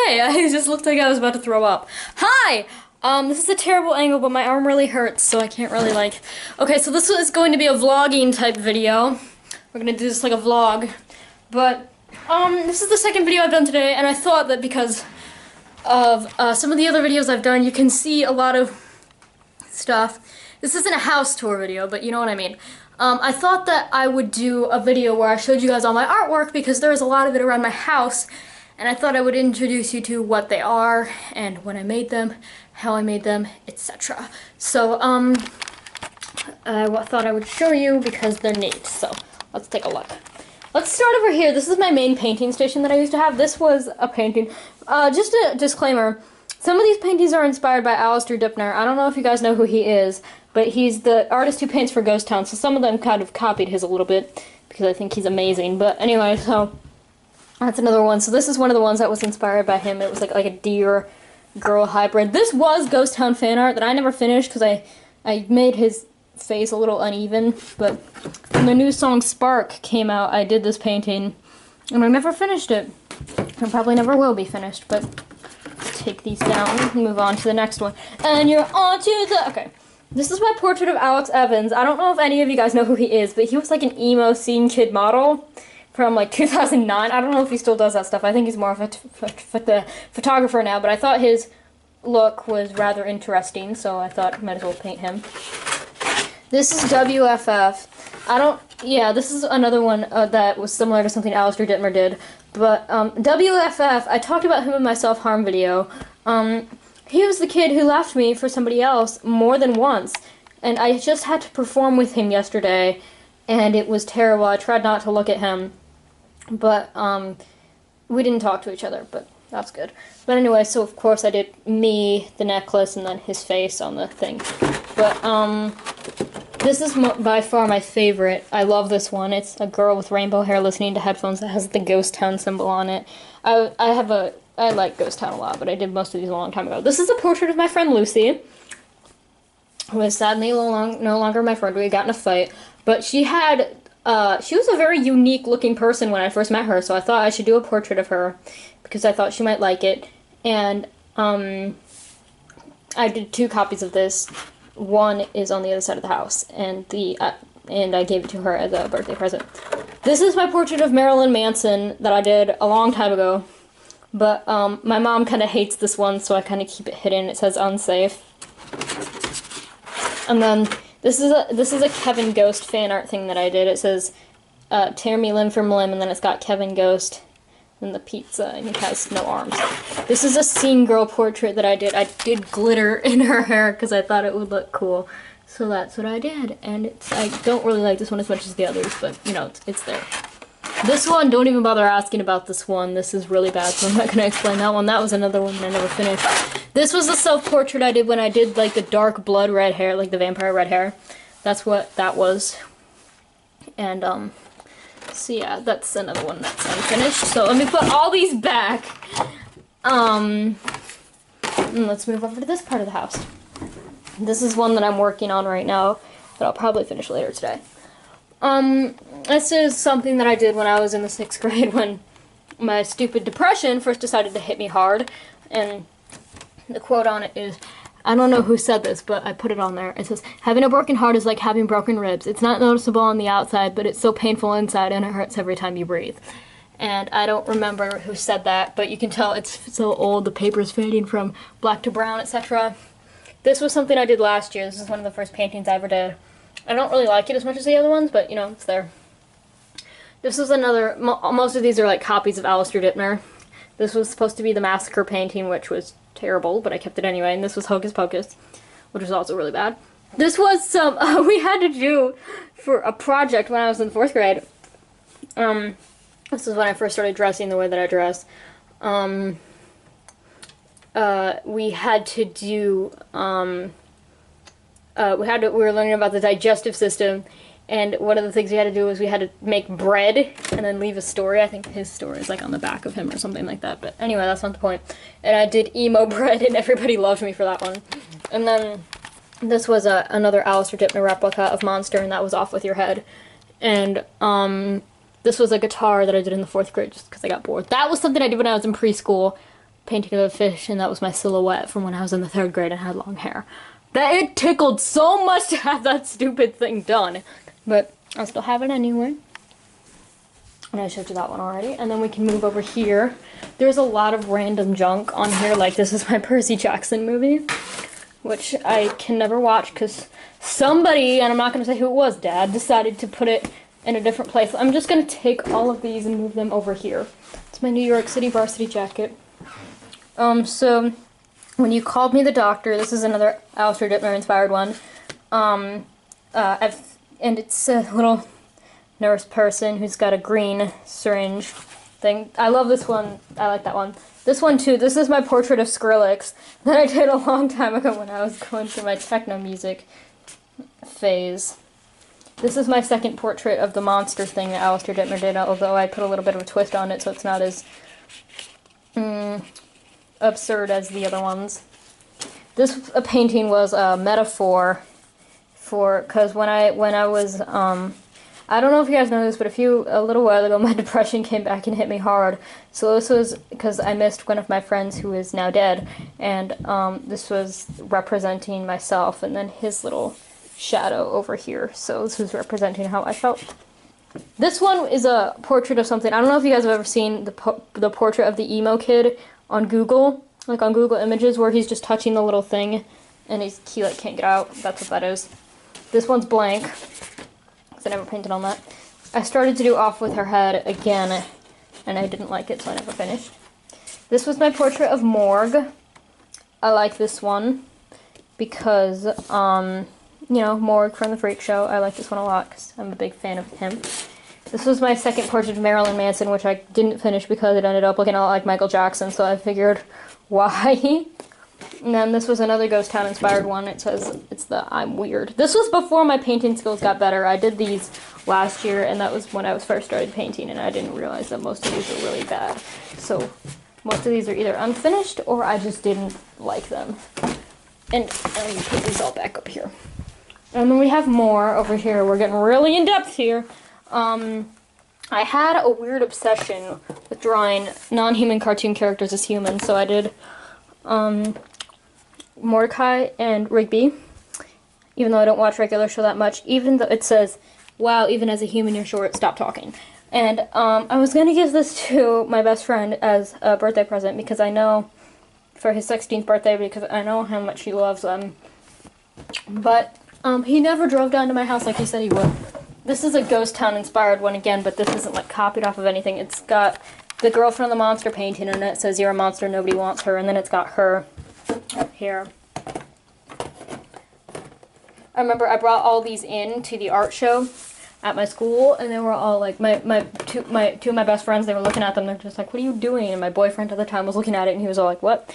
Okay, I just looked like I was about to throw up. Hi! This is a terrible angle, but my arm really hurts, so I can't really, like... Okay, so this is going to be a vlogging type video. We're gonna do this like a vlog. But, this is the second video I've done today, and I thought that because of some of the other videos I've done, you can see a lot of stuff. This isn't a house tour video, but you know what I mean. I thought that I would do a video where I showed you guys all my artwork because there's a lot of it around my house, and I thought I would introduce you to what they are, and when I made them, how I made them, etc. So, I thought I would show you because they're neat, so let's take a look. Let's start over here. This is my main painting station that I used to have. This was a painting. Just a disclaimer, some of these paintings are inspired by Alistair Dipner. I don't know if you guys know who he is, but he's the artist who paints for Ghost Town, so some of them kind of copied his a little bit, because I think he's amazing. But anyway, so that's another one. So this is one of the ones that was inspired by him. It was like a deer girl hybrid. This was Ghost Town fan art that I never finished because I made his face a little uneven, but when the new song Spark came out, I did this painting, and I never finished it. I probably never will be finished, but take these down and move on to the next one. And you're on to the... Okay. This is my portrait of Alex Evans. I don't know if any of you guys know who he is, but he was like an emo scene kid model from like 2009. I don't know if he still does that stuff. I think he's more of a photographer now, but I thought his look was rather interesting, so I thought I might as well paint him. This is WFF. This is another one that was similar to something Alistair Dittmer did, but WFF, I talked about him in my self-harm video. He was the kid who left me for somebody else more than once, and I just had to perform with him yesterday, and it was terrible. I tried not to look at him, but we didn't talk to each other, but that's good. But anyway, so of course I did me, the necklace, and then his face on the thing. But this is by far my favorite. I love this one. It's a girl with rainbow hair listening to headphones that has the Ghost Town symbol on it. I like Ghost Town a lot, but I did most of these a long time ago. This is a portrait of my friend Lucy, who is sadly no longer my friend. We got in a fight, but she was a very unique looking person when I first met her, so I thought I should do a portrait of her because I thought she might like it. And I did 2 copies of this. One is on the other side of the house, and I gave it to her as a birthday present. This is my portrait of Marilyn Manson that I did a long time ago. But my mom kind of hates this one, so I kind of keep it hidden. It says unsafe. And then this is a Kevin Ghost fan art thing that I did. It says tear me limb from limb, and then it's got Kevin Ghost and the pizza, and he has no arms. This is a scene girl portrait that I did. I did glitter in her hair because I thought it would look cool. So that's what I did. And I don't really like this one as much as the others, but you know, it's there. This one, don't even bother asking about this one. This is really bad, so I'm not going to explain that one. That was another one that I never finished. This was a self-portrait I did when I did, like, the dark blood red hair, like the vampire red hair. That's what that was. And, so yeah, that's another one that's unfinished. So let me put all these back. And let's move over to this part of the house. This is one that I'm working on right now that I'll probably finish later today. This is something that I did when I was in the 6th grade when my stupid depression first decided to hit me hard, and the quote on it is, I don't know who said this, but I put it on there. It says, having a broken heart is like having broken ribs. It's not noticeable on the outside, but it's so painful inside, and it hurts every time you breathe. And I don't remember who said that, but you can tell it's so old, the paper's fading from black to brown, etc. This was something I did last year. This is one of the first paintings I ever did. I don't really like it as much as the other ones, but, you know, it's there. This is another... most of these are, like, copies of Alistair Dittmer. This was supposed to be the Massacre painting, which was terrible, but I kept it anyway. And this was Hocus Pocus, which was also really bad. This was some... we had to do for a project when I was in 4th grade. This is when I first started dressing the way that I dress. We had to do... we were learning about the digestive system, and one of the things we had to do was we had to make bread and then leave a story. I think his story is like on the back of him or something like that, but anyway, that's not the point. And I did emo bread, and everybody loved me for that one. And then this was another Alistair Dittmer replica of Monster, and that was Off With Your Head. And this was a guitar that I did in the 4th grade just because I got bored. That was something I did when I was in preschool. painting of a fish, and that was my silhouette from when I was in the 3rd grade and had long hair. That it tickled so much to have that stupid thing done. But I still have it anyway. And I showed you that one already. And then we can move over here. There's a lot of random junk on here. Like, this is my Percy Jackson movie, which I can never watch because somebody, and I'm not going to say who it was, Dad, decided to put it in a different place. I'm just going to take all of these and move them over here. It's my New York City varsity jacket. So, when you called me the doctor, this is another Alistair Dittmer inspired one. And it's a little nurse person who's got a green syringe thing. I love this one. I like that one. This one too. This is my portrait of Skrillex that I did a long time ago when I was going through my techno music phase. This is my second portrait of the monster thing that Alistair Dittmer did, although I put a little bit of a twist on it so it's not as absurd as the other ones. This painting was a metaphor for, because when I was, I don't know if you guys know this, but a little while ago, my depression came back and hit me hard. So this was because I missed one of my friends who is now dead, and this was representing myself, and then his little shadow over here. So this was representing how I felt. This one is a portrait of something. I don't know if you guys have ever seen the portrait of the emo kid on Google, like on Google Images, where he's just touching the little thing, and he like can't get out. That's what that is. This one's blank. I never painted on that. I started to do off with her head again, and I didn't like it, so I never finished. This was my portrait of Morg. I like this one because, you know, Morg from the Freak Show. I like this one a lot because I'm a big fan of him. This was my second portrait of Marilyn Manson, which I didn't finish because it ended up looking a lot like Michael Jackson, so I figured, why? And then this was another Ghost Town inspired one. It says, it's the I'm Weird. This was before my painting skills got better. I did these last year, and that was when I was first started painting, and I didn't realize that most of these were really bad. So most of these are either unfinished, or I just didn't like them. And let me put these all back up here. And then we have more over here. We're getting really in depth here. I had a weird obsession with drawing non-human cartoon characters as humans, so I did Mordecai and Rigby, even though I don't watch regular show that much, even though it says, wow, even as a human you're short, stop talking. And I was going to give this to my best friend as a birthday present, because I know, for his 16th birthday, because I know how much he loves them. But he never drove down to my house like he said he would. This is a Ghost Town inspired one again, but this isn't like copied off of anything. It's got the girl from the monster painting, and it says, you're a monster, nobody wants her, and then it's got her here. I remember I brought all these in to the art show at my school, and they were all like, two of my best friends, they were looking at them, they're just like, what are you doing? And my boyfriend at the time was looking at it, and he was all like, what?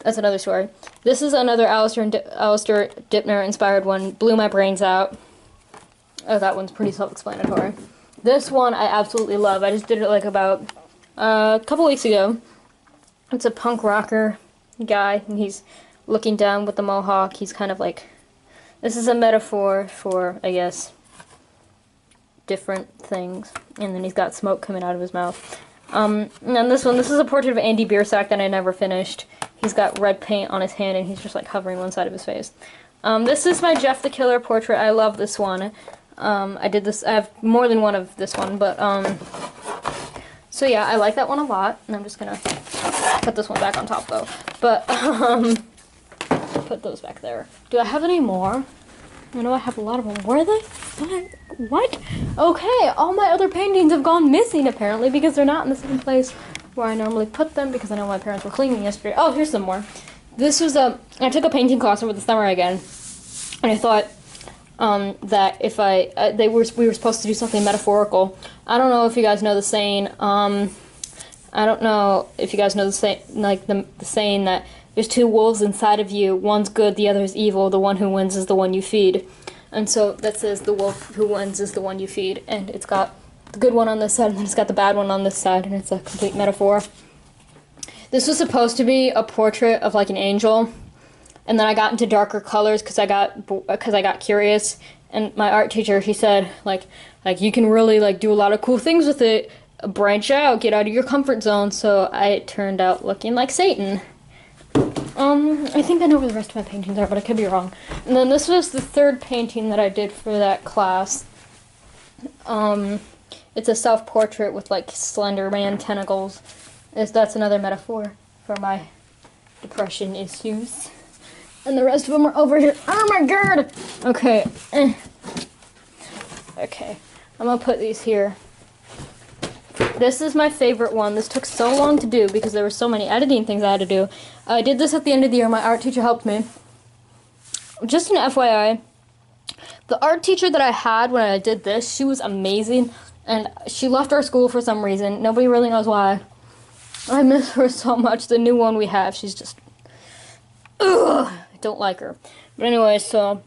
That's another story. This is another Alistair Dittmer inspired one, Blew My Brains Out. Oh, that one's pretty self-explanatory. This one I absolutely love. I just did it like about a couple weeks ago. It's a punk rocker guy, and he's looking down with the mohawk. He's kind of like, this is a metaphor for, I guess, different things. And then he's got smoke coming out of his mouth. And then this one, this is a portrait of Andy Biersack that I never finished. He's got red paint on his hand, and he's just like hovering one side of his face. This is my Jeff the Killer portrait. I love this one. I did this, I have more than one of this one, but, so yeah, I like that one a lot, and I'm just gonna put this one back on top, though. But, put those back there. Do I have any more? I know I have a lot of them. Where are they? What? Okay, all my other paintings have gone missing, apparently, because they're not in the same place where I normally put them, because I know my parents were cleaning yesterday. Oh, here's some more. This was I took a painting class over the summer again, and I thought, that if we were supposed to do something metaphorical. I don't know if you guys know the saying, I don't know if you guys know the saying that there's two wolves inside of you, one's good, the other is evil, the one who wins is the one you feed. And so that says the wolf who wins is the one you feed, and it's got the good one on this side, and then it's got the bad one on this side, and it's a complete metaphor. This was supposed to be a portrait of like an angel, and then I got into darker colors because I got curious, and my art teacher, he said, like you can really like do a lot of cool things with it, branch out, get out of your comfort zone. So I turned out looking like Satan. I think I know where the rest of my paintings are, but I could be wrong. And then this was the third painting that I did for that class. It's a self-portrait with like Slender Man tentacles. That's another metaphor for my depression issues. And the rest of them are over here. Oh my god! Okay. Okay. I'm gonna put these here. This is my favorite one. This took so long to do because there were so many editing things I had to do. I did this at the end of the year. My art teacher helped me. Just an FYI, the art teacher that I had when I did this, she was amazing. And she left our school for some reason. Nobody really knows why. I miss her so much. The new one we have, she's just... Ugh, I don't like her. But anyway, so...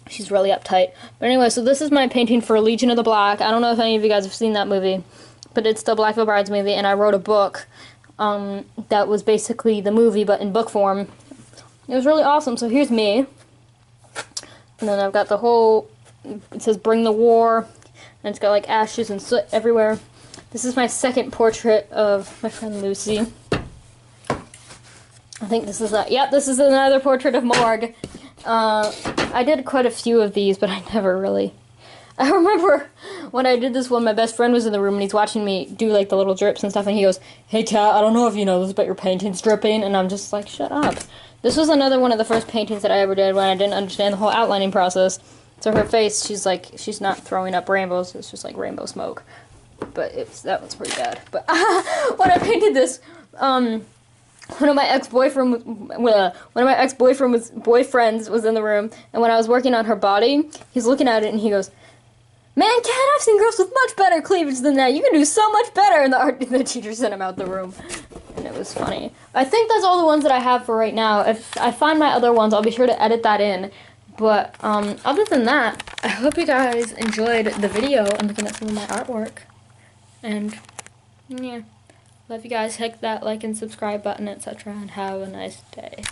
She's really uptight. But anyway, so this is my painting for Legion of the Black. I don't know if any of you guys have seen that movie. But it's the Black Veil Brides movie, and I wrote a book that was basically the movie, but in book form. It was really awesome. So here's me. And then I've got the whole... It says, "Bring the War." And it's got like ashes and soot everywhere. This is my second portrait of my friend Lucy. I think this is that. Yep, this is another portrait of Morg. I did quite a few of these, but I never really... I remember when I did this one, my best friend was in the room and he's watching me do like the little drips and stuff, and he goes, "Hey Kat, I don't know if you know this, but your painting's dripping," and I'm just like, shut up. This was another one of the first paintings that I ever did when I didn't understand the whole outlining process. So her face, she's not throwing up rainbows, it's just like rainbow smoke. But that was pretty bad. But when I painted this, one of my boyfriends was in the room, and when I was working on her body, he's looking at it and he goes, "Man, Kat, I've seen girls with much better cleavage than that. You can do so much better." And the teacher sent him out the room. And it was funny. I think that's all the ones that I have for right now. If I find my other ones, I'll be sure to edit that in. But other than that, I hope you guys enjoyed the video and looking at some of my artwork. And yeah, love you guys. Hit that like and subscribe button, etc. And have a nice day.